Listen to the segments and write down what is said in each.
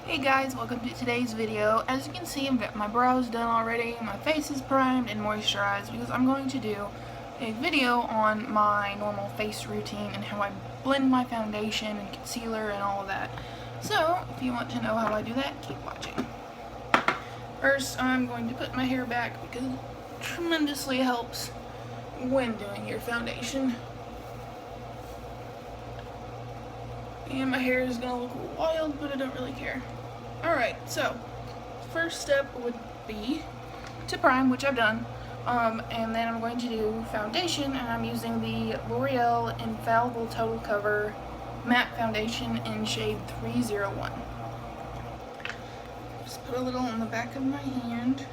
Hey guys, welcome to today's video. As you can see, I've got my brows done already, my face is primed and moisturized because I'm going to do a video on my normal face routine and how I blend my foundation and concealer and all of that. So, if you want to know how I do that, keep watching. First, I'm going to put my hair back because it tremendously helps when doing your foundation. And my hair is going to look wild, but I don't really care. Alright, so first step would be to prime, which I've done, and then I'm going to do foundation, and I'm using the L'Oreal Infallible Total Cover Matte Foundation in shade 301. Just put a little on the back of my hand.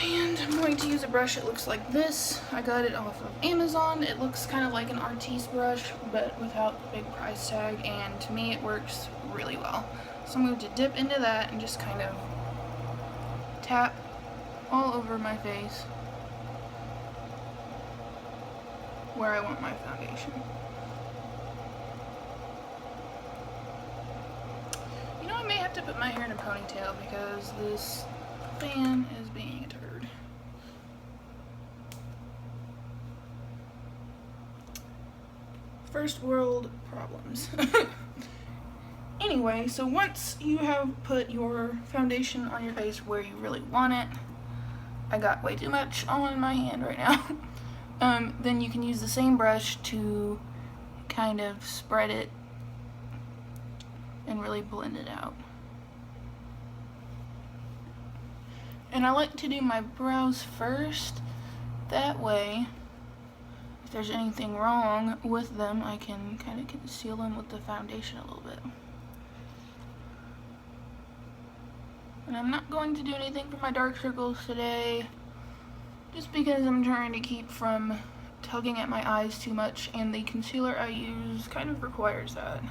And I'm going to use a brush that looks like this. I got it off of Amazon. It looks kind of like an artiste brush, but without the big price tag, and to me it works really well. So I'm going to dip into that and just kind of tap all over my face where I want my foundation. You know, I may have to put my hair in a ponytail because this fan is being a turd. First world problems. Anyway, so once you have put your foundation on your face where you really want it, I got way too much on my hand right now, then you can use the same brush to kind of spread it and really blend it out. And I like to do my brows first, that way if there's anything wrong with them, I can kind of conceal them with the foundation a little bit. And I'm not going to do anything for my dark circles today, just because I'm trying to keep from tugging at my eyes too much, and the concealer I use kind of requires that.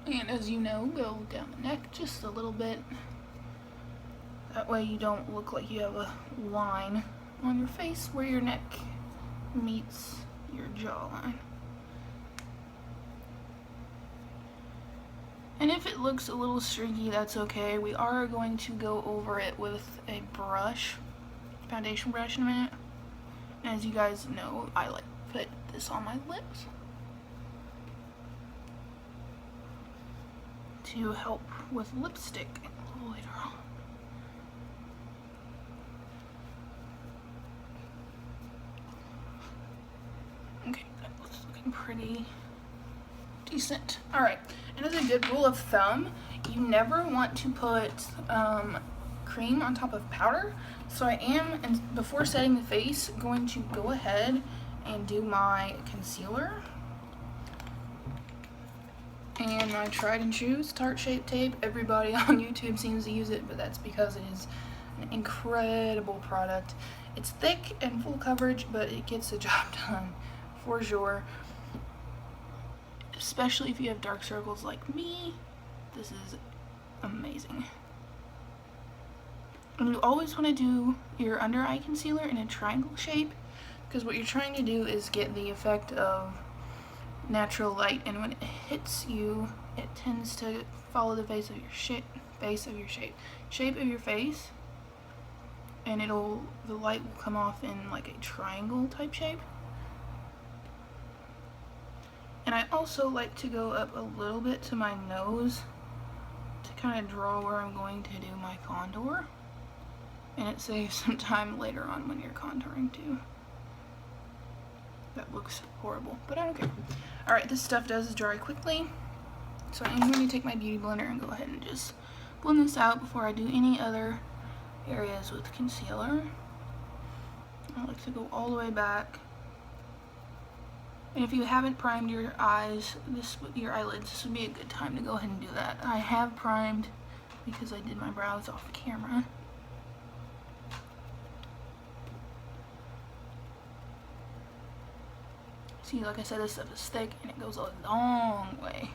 And as you know, go down the neck just a little bit. That way you don't look like you have a line on your face where your neck meets your jawline. And if it looks a little streaky, that's okay. We are going to go over it with a brush, foundation brush in a minute. And as you guys know, I like to put this on my lips to help with lipstick a little later on. Okay, that looks looking pretty decent. Alright, and as a good rule of thumb, you never want to put cream on top of powder. So I am, and before setting the face, going to go ahead and do my concealer. And my tried and true Tarte Shape Tape. Everybody on YouTube seems to use it, but that's because it is an incredible product. It's thick and full coverage, but it gets the job done for sure. Especially if you have dark circles like me, this is amazing. And you always want to do your under eye concealer in a triangle shape, because what you're trying to do is get the effect of natural light, and when it hits you, it tends to follow the face of your shape of your face, and the light will come off in like a triangle type shape. And I also like to go up a little bit to my nose to kind of draw where I'm going to do my contour, and it saves some time later on when you're contouring too. That looks horrible, but I don't care. Alright, this stuff does dry quickly, so I'm going to take my beauty blender and go ahead and just blend this out before I do any other areas with concealer. I like to go all the way back. And if you haven't primed your eyes, your eyelids, this would be a good time to go ahead and do that. I have primed because I did my brows off camera. See, like I said, this stuff is thick and it goes a long way.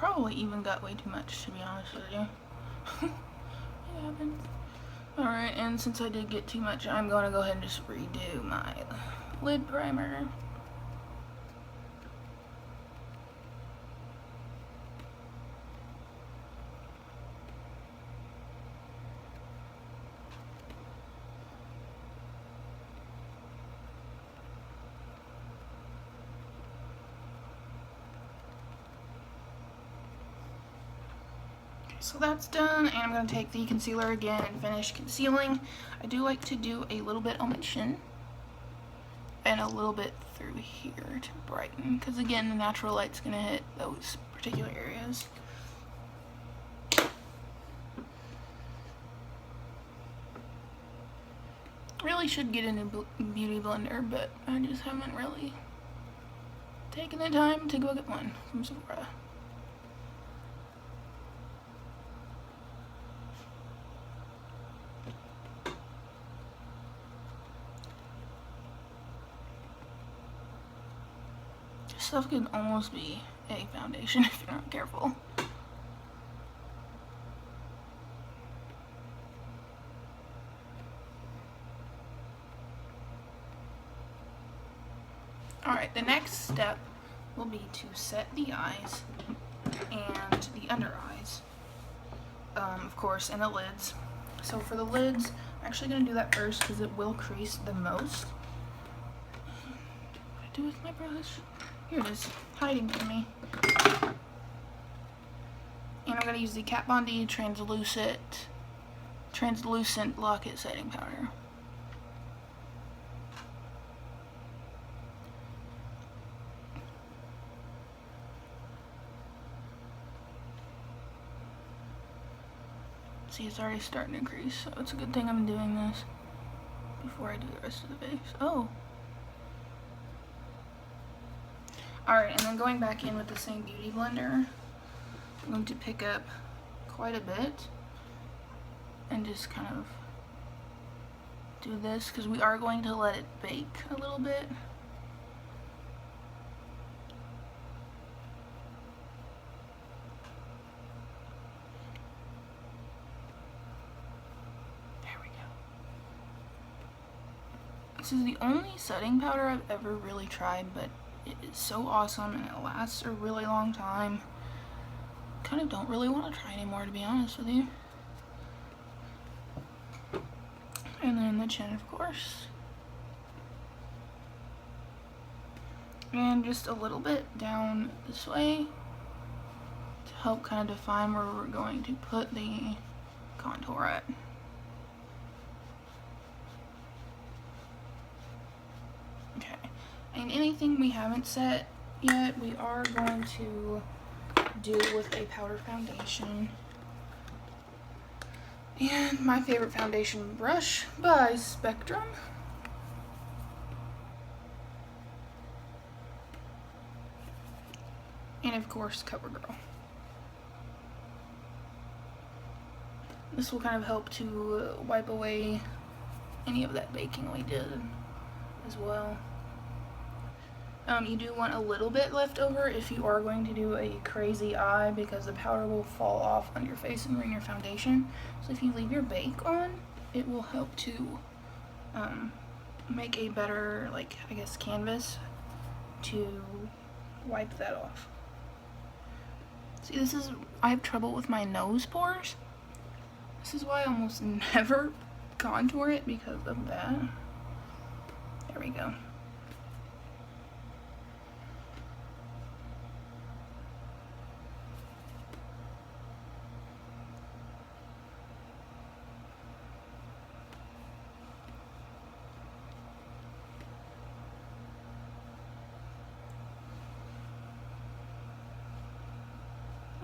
probably even got way too much, to be honest with you. It happens. Alright, and since I did get too much, I'm going to go ahead and just redo my lid primer. So that's done, and I'm going to take the concealer again and finish concealing. I do like to do a little bit on my chin and a little bit through here to brighten, because again, the natural light's going to hit those particular areas. Really should get a new beauty blender, but I just haven't really taken the time to go get one from Sephora. Stuff can almost be a foundation if you're not careful. Alright, the next step will be to set the eyes and the under eyes, of course, and the lids. So for the lids, I'm actually going to do that first because it will crease the most. What do I do with my brush? Here it is, hiding from me. And I'm going to use the Kat Von D translucent Lock-It setting powder. See, it's already starting to crease, so it's a good thing I'm doing this before I do the rest of the face. Oh. Alright, and then going back in with the same beauty blender, I'm going to pick up quite a bit and just kind of do this, because we are going to let it bake a little bit. There we go. This is the only setting powder I've ever really tried, but it is so awesome and it lasts a really long time. Kind of don't really want to try anymore, to be honest with you. And then the chin, of course. And just a little bit down this way to help kind of define where we're going to put the contour at. Okay. And anything we haven't set yet, we are going to do with a powder foundation. And my favorite foundation brush by Spectrum. And of course, Covergirl. This will kind of help to wipe away any of that baking we did as well. You do want a little bit left over if you are going to do a crazy eye, because the powder will fall off on your face and ruin your foundation. So if you leave your bake on, it will help to make a better, like, I guess, canvas to wipe that off. See, I have trouble with my nose pores. This is why I almost never contour it, because of that. There we go.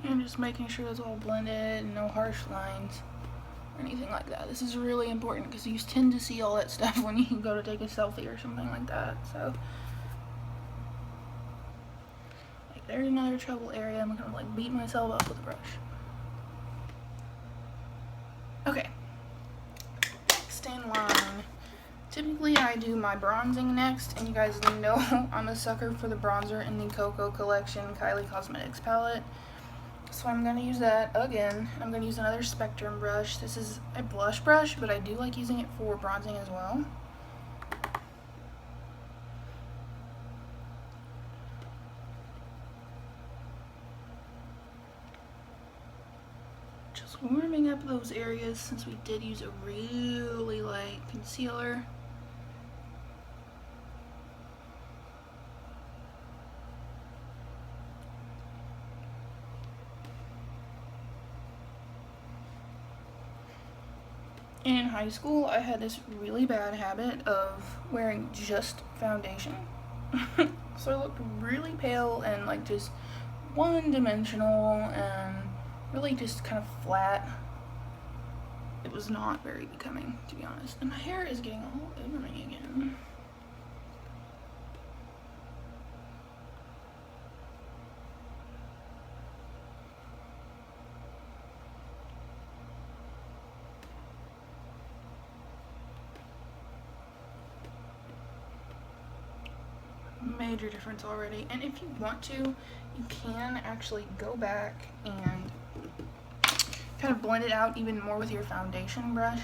And just making sure it's all blended and no harsh lines or anything like that. This is really important because you tend to see all that stuff when you go to take a selfie or something like that. So, like, there's another trouble area. I'm gonna like beat myself up with a brush. Okay. Next in line. Typically I do my bronzing next, and you guys know I'm a sucker for the bronzer in the KoKo collection Kylie Cosmetics palette. So I'm going to use that again. I'm going to use another Spectrum brush. This is a blush brush, but I do like using it for bronzing as well. Just warming up those areas since we did use a really light concealer. In high school, I had this really bad habit of wearing just foundation. So I looked really pale and like just one-dimensional and really just kind of flat. It was not very becoming, to be honest. And my hair is getting all over me again. Major difference already. And if you want to, you can actually go back and kind of blend it out even more with your foundation brush.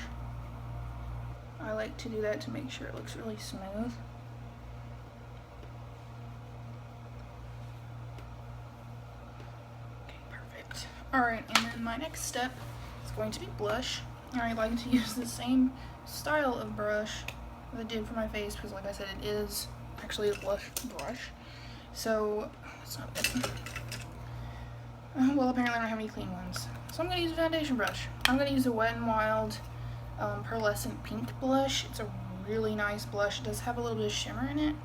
I like to do that to make sure it looks really smooth. Okay, perfect. Alright, and then my next step is going to be blush. I like to use the same style of brush that I did for my face because, like I said, it is actually a blush brush. So that's not good. Well, apparently I don't have any clean ones. So I'm going to use a foundation brush. I'm going to use a Wetnwild Pearlescent Pink blush. It's a really nice blush. It does have a little bit of shimmer in it,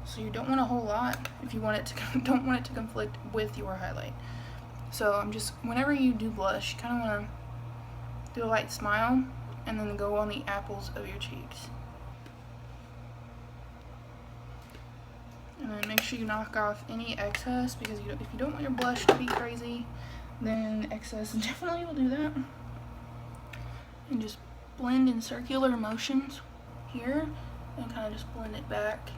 so you don't want a whole lot if you want it to don't want it to conflict with your highlight. So I'm just, whenever you do blush, you kind of want to do a light smile and then go on the apples of your cheeks. And then make sure you knock off any excess, because if you don't want your blush to be crazy, then excess definitely will do that. And just blend in circular motions here and kind of just blend it back.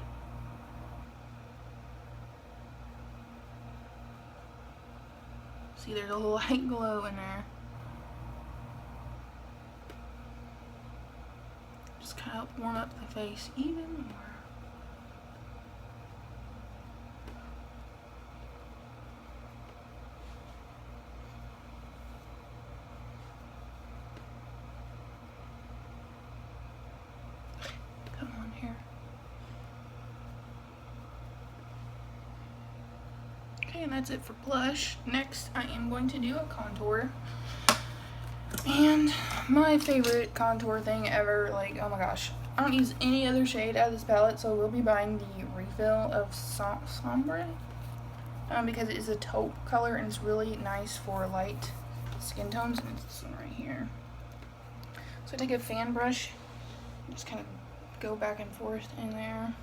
See, there's a light glow in there. Just kind of warm up the face even more. And that's it for blush. Next, I am going to do a contour. And my favorite contour thing ever, like, oh my gosh. I don't use any other shade out of this palette, so we'll be buying the refill of Sombre. Because it is a taupe color and it's really nice for light skin tones. And it's this one right here. So I take a fan brush, just kind of go back and forth in there.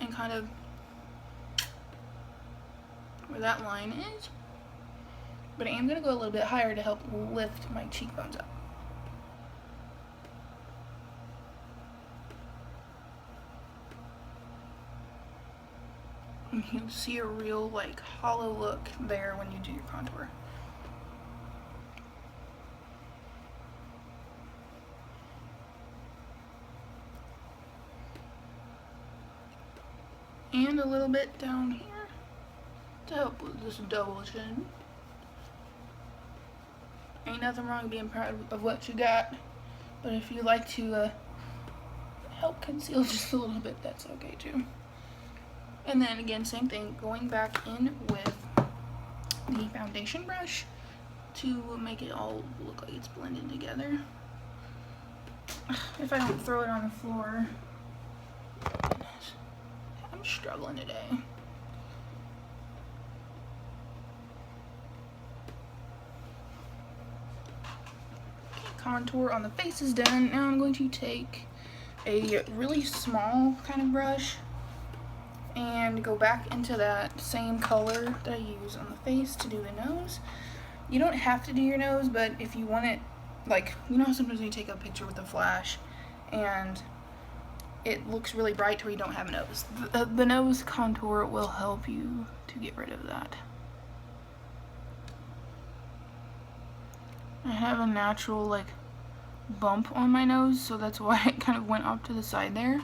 And kind of where that line is, but I am going to go a little bit higher to help lift my cheekbones up. And you'll see a real like hollow look there when you do your contour. And a little bit down here to help with this double chin. Ain't nothing wrong with being proud of what you got, but if you like to help conceal just a little bit, that's okay too. And then again, same thing, going back in with the foundation brush to make it all look like it's blended together. If I don't throw it on the floor, I'm struggling today. Contour on the face is done. Now I'm going to take a really small kind of brush and go back into that same color that I use on the face to do the nose. You don't have to do your nose, but if you want it, like, you know how sometimes when you take a picture with a flash and it looks really bright to where you don't have a nose. The nose contour will help you to get rid of that. I have a natural like bump on my nose, so that's why it kind of went off to the side there.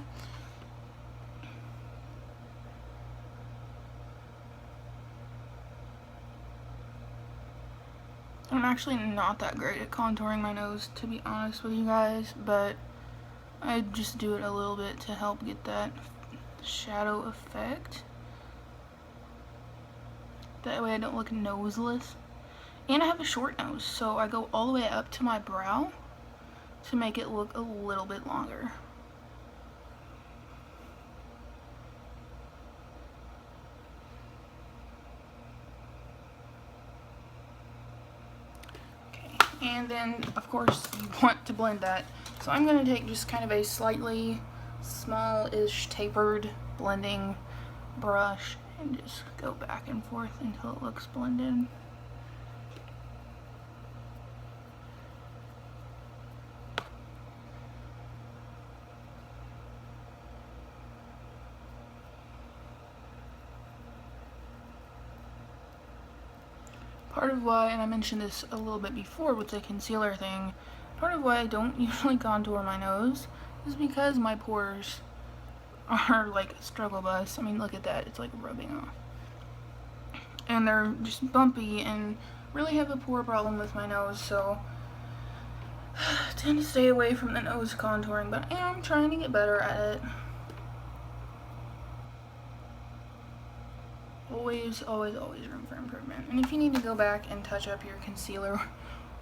I'm actually not that great at contouring my nose, to be honest with you guys, but I just do it a little bit to help get that shadow effect. That way I don't look noseless. And I have a short nose, so I go all the way up to my brow to make it look a little bit longer. And then, of course, you want to blend that. So I'm going to take just kind of a slightly small-ish tapered blending brush and just go back and forth until it looks blended. Part of why, and I mentioned this a little bit before with the concealer thing, part of why I don't usually contour my nose is because my pores are like a struggle bus. I mean, look at that, it's like rubbing off. And they're just bumpy and really have a pore problem with my nose, so I tend to stay away from the nose contouring, but I am trying to get better at it. Always, always, always room for improvement. And if you need to go back and touch up your concealer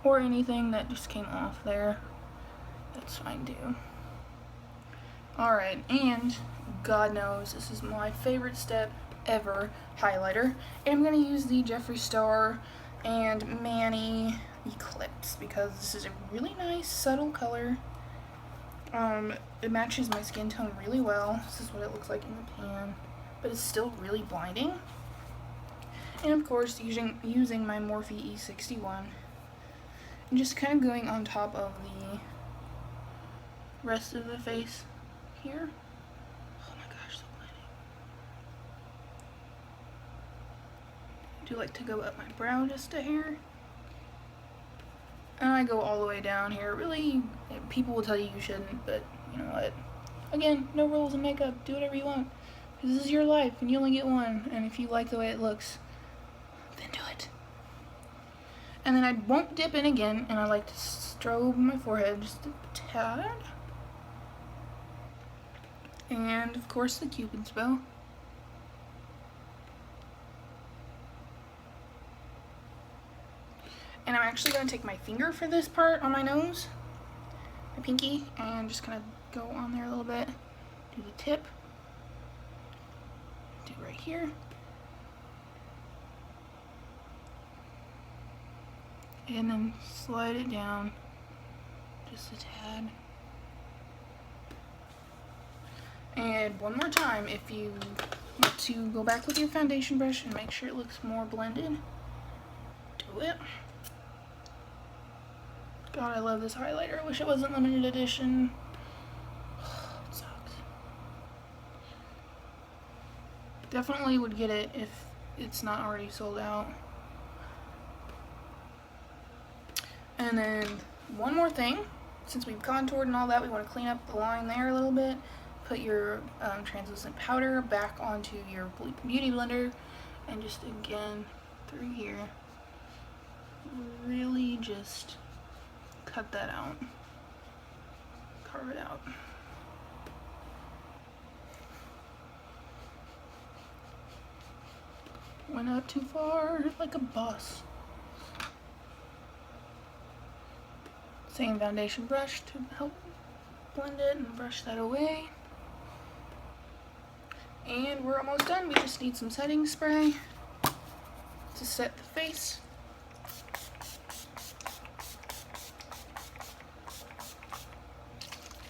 or anything that just came off there, that's fine too. Alright, and God knows this is my favorite step ever, highlighter. And I'm going to use the Jeffree Star and MannyMUA Eclipse because this is a really nice, subtle color. It matches my skin tone really well. This is what it looks like in the pan, but it's still really blinding. And of course, using my Morphe E61 and just kind of going on top of the rest of the face here. Oh my gosh, so blinding. I do like to go up my brow just a hair. And I go all the way down here. Really, people will tell you you shouldn't, but you know what? Again, no rules in makeup. Do whatever you want. This is your life, and you only get one. And if you like the way it looks, then do it. And then I won't dip in again, and I like to strobe my forehead just a tad. And of course the Cupid's bow. And I'm actually going to take my finger for this part on my nose, my pinky, and just kind of go on there a little bit. Do the tip. Do right here. And then slide it down just a tad. And one more time, if you want to go back with your foundation brush and make sure it looks more blended, do it. God, I love this highlighter. I wish it wasn't limited edition. It sucks. Definitely would get it if it's not already sold out. And then one more thing, since we've contoured and all that, we want to clean up the line there a little bit. Put your translucent powder back onto your beauty blender and just again through here, really just cut that out, carve it out. Went up too far, like a boss. Same foundation brush to help blend it and brush that away. And we're almost done. We just need some setting spray to set the face.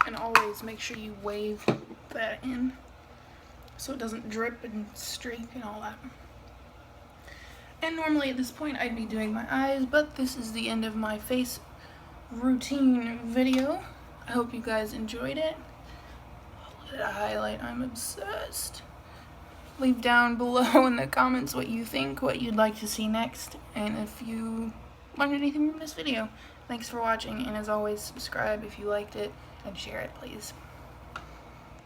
And always make sure you wave that in so it doesn't drip and streak and all that. And normally at this point I'd be doing my eyes, but this is the end of my face routine video. I hope you guys enjoyed it. Oh, look that highlight. I'm obsessed. Leave down below in the comments what you think, what you'd like to see next, and if you learned anything from this video. Thanks for watching, and as always, subscribe if you liked it, and share it, please.